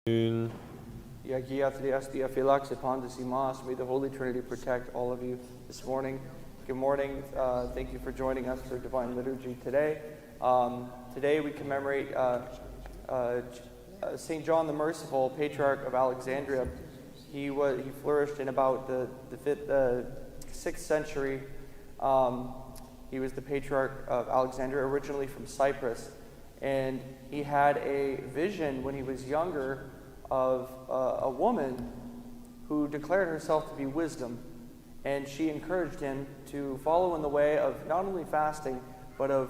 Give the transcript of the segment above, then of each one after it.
May the Holy Trinity protect all of you this morning. Good morning. Thank you for joining us for Divine Liturgy today. Today we commemorate St. John the Merciful, Patriarch of Alexandria. He flourished in about the 6th century. He was the Patriarch of Alexandria, originally from Cyprus. And he had a vision when he was younger of a woman who declared herself to be wisdom. And she encouraged him to follow in the way of not only fasting, but of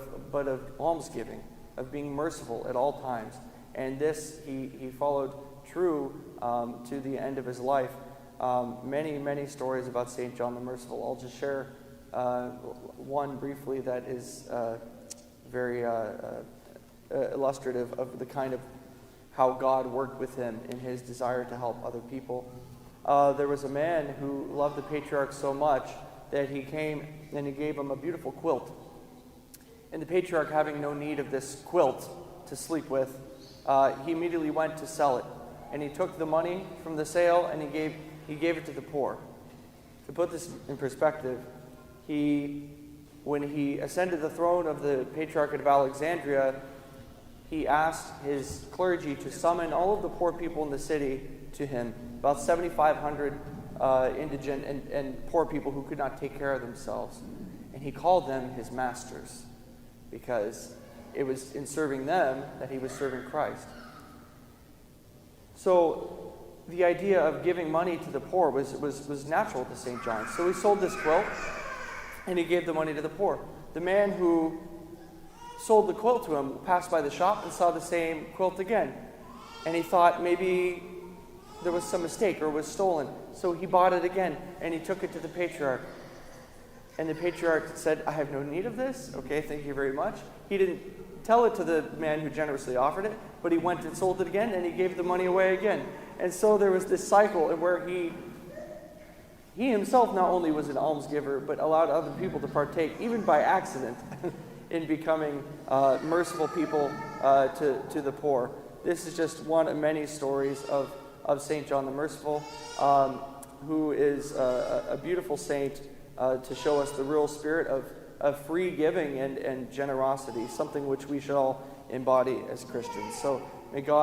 almsgiving, of being merciful at all times. And this he followed true to the end of his life. Many stories about St. John the Merciful. I'll just share one briefly that is very illustrative of the kind of how God worked with him in his desire to help other people. There was a man who loved the Patriarch so much that he came and he gave him a beautiful quilt. And the Patriarch, having no need of this quilt to sleep with, he immediately went to sell it. And he took the money from the sale and he gave it to the poor. To put this in perspective, when he ascended the throne of the Patriarchate of Alexandria, he asked his clergy to summon all of the poor people in the city to him, about 7,500 indigent and poor people who could not take care of themselves. And he called them his masters, because it was in serving them that he was serving Christ. So the idea of giving money to the poor was natural to St. John. So he sold this quilt, and he gave the money to the poor. The man who sold the quilt to him passed by the shop and saw the same quilt again. And he thought maybe there was some mistake or it was stolen. So he bought it again, and he took it to the Patriarch. And the Patriarch said, "I have no need of this. Okay, thank you very much." He didn't tell it to the man who generously offered it, but he went and sold it again, and he gave the money away again. And so there was this cycle where he himself not only was an almsgiver, but allowed other people to partake, even by accident, in becoming merciful people to the poor. This is just one of many stories of St. John the Merciful, who is a beautiful saint to show us the real spirit of free giving and generosity, something which we should all embody as Christians. So may God